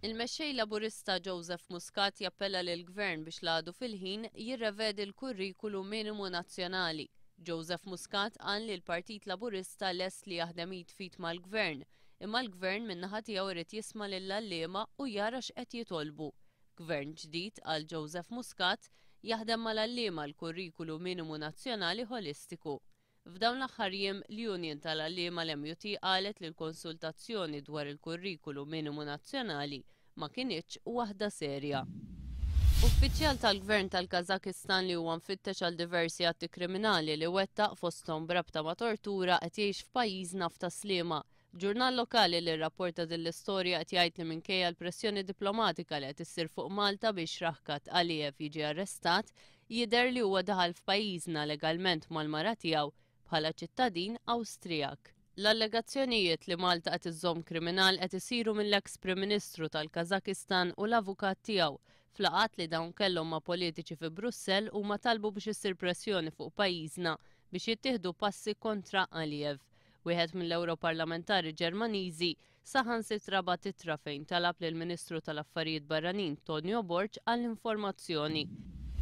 Il-mexxej Laburista Joseph Muscat jappella lill-Gvern biex l-għadu fil-ħin jirrevedi l-kurrikulu minimu nazzjonali. Joseph Muscat qal li l-Partit Laburista lest li jaħdem jitfit mal-Gvern, imma l-Gvern min-naħa tiegħu irid jisma' lill-għalliema u jara x'qed jitolbu. Gvern ġdid għal Joseph Muscat jaħdem mal-għalliema l-kurrikulu minimu nazzjonali holistiku. F'dawn l-aħħar jiem l-Union tal-Għalliema l-MUT qalet li l-konsultazzjoni dwar il-kurrikulu minimu nazzjonali ma kinitx waħda serja. Uffiċjal tal-Gvern tal-Kazakistan li huwa mfittex għal diversi atti kriminali li wettaq fosthom brabta ma' tortura qed jgħix f'pajjiżna f'taslima. Ġurnal lokali li rrapporta dil-istorja qed jgħid li minkejja l-pressjoni diplomatika li qed issir fuq Malta biex Raħkat Aliyev jiġi arrestat, jidher li huwa daħal f'pajjiżna legalment mal-mara tiegħu bħala ċittadin Awstrijak. L-allegazzjonijiet li Malta qed iżżomm kriminal qed isiru mill-eks Prim Ministru tal-Kazakistan u l-avukat tiegħu f'laqgħat li dawn kellhom ma' politiċi fi Brussell huma talbu biex issir pressjoni fuq pajjiżna biex jittieħdu passi kontra Aliyev. Wieħed mill-Ewroparlamentari Ġermaniżi saħansitra bagħat ittra fejn talab lill-Ministru tal-Affarijiet Barranin Tonio Borg għall-informazzjoni.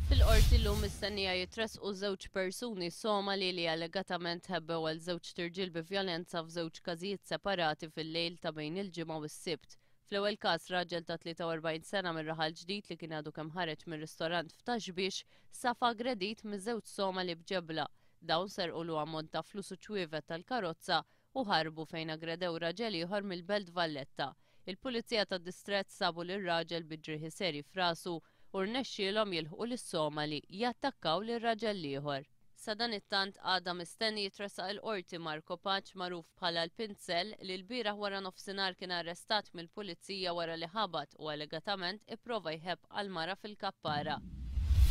Fil-qorti llum mistennija jitresqu żewġ persuni Somali li allegatament ħebbew għal żewġ tirġiel bi vjolenza f'żewġ każijiet separati fil-lejl ta' bejn il-ġimgħa u s-Sibt. Fl-ewwel każ raġel ta' 43 sena mir-Raħal Ġdid li kien għadu kemm ħareġ mir-ristorant f'Taxbix saf aggredit miż-żewġ Somali b'ġebla. Dawn serqulu ammont ta' flus u ċwievet tal-karozza u ħarbu fejn aggredew raġel ieħor mill-Belt Valletta. Il-Pulizija tad-Distrett sabu lir-raġel bi ġrieħi serji f'rasu u rnexxielhom jilħqu lis-Somali jattakkaw lir-raġel ieħor. Sa dan it-tant għadha mistenni jitressaq il-qorti Marko Paċ magħruf bħala l-Pinzell li l-bieraħ wara nofsinhar kien arrestat mill-Pulizija wara li ħabat u allegatament ipprova jħebb għall-mara fil-kappara.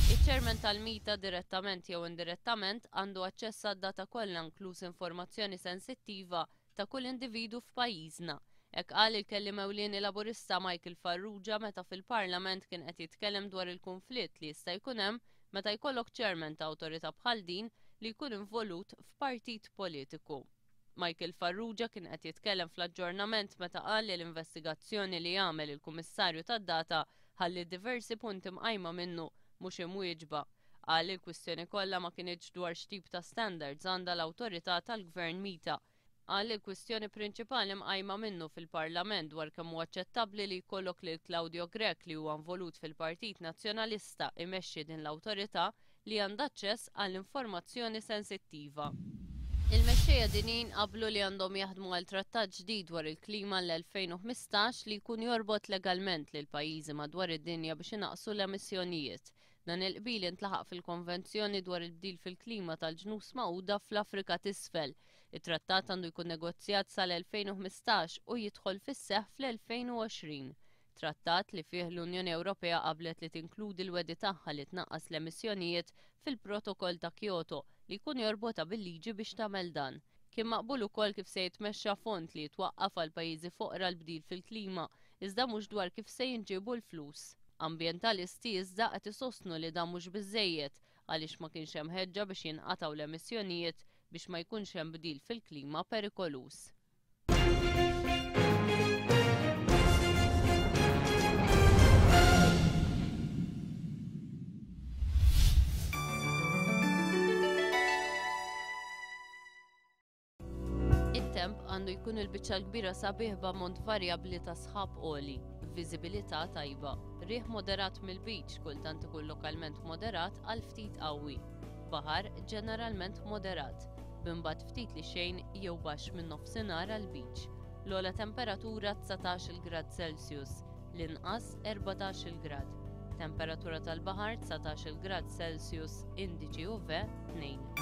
Iċ-ċermen tal-mita direttament jew indirettament għandu aċċess għad-data kollha inkluż informazzjoni sensittiva ta' kull individu f'pajjiżna. Hekk qal il-kelliem ewlieni Laburista Michael Farrugia meta fil-Parlament kien qed jitkellem dwar il-konflitt li jista' jkun hemm meta jkollok ċermen ta' awtorità bħal din li jkun involut f'partit politiku. Michael Farrugia kien qed jitkellem fl-aġġornament meta qal li l-investigazzjoni li jagħmel il-Kummissarju tad-Data ħalli diversi punti mqajma minnu mhux imwieġba. Qal il-kwistjoni kollha ma kinitx dwar x'tip ta' standards għandha l-awtorità tal-Gvern Mita. Qal il-kwistjoni prinċipali mqajma minnu fil-Parlament dwar kemm huwa aċċettabbli li jkollok lil Claudio Grek li huwa involut fil-Partit Nazzjonalista imexxi din l-awtorità li għandha aċċess għall-informazzjoni sensittiva. Il-mexxejja dinin qablu li għandhom jaħdmu għal trattat ġdid dwar il-klima l-2015 li jkun jorbot legalment lil pajjiżi madwar id-dinja biex inaqsu l-emissjonijiet. Dan il-qbil intlaħaq fil-Konvenzjoni dwar il-bdil fil-klima tal-Ġnus Magħquda fl-Afrika t'isfel. It-trattat għandu jkun negozjat sal-2015 u jidħol fis-seħħ fl-2020. Trattat li fih l-Unjoni Ewropea qablet li tinkludi l-wedi tagħha li tnaqqas l-emissjonijiet fil-Protokoll ta' Kyoto li jkun jorbota bil-liġi biex tagħmel dan. Kien maqbul ukoll kif se jitmexxa fond li jitwaqqaf għal pajjiżi foqra l-bdil fil-klima, iżda mhux dwar kif se jinġibu l-flus. Ambjentalisti iżda qed isostnu li dan mhux biżżejjed għaliex ma kienx hemm ħeġġa biex jinqatgħu l-emissjonijiet biex ma jkunx hemm bdil fil-klima perikolus. It-temp għandu jkun il-biċċa l-kbira sabiħ b'ammont varjabbli ta' sħab għoli, viżibilità tajba, riħ moderat mill-biċ kultant ikun lokalment moderat għal ftit qawwi. Baħar ġeneralment moderat, b'imbagħad ftit li xejn jew baxx minn nofsinhar għall biċ. L-ogħla temperatura 19 grad Celsius, l-inqas 14 grad. Temperatura tal-baħar 19 grad Celsius, indiċi UV 2.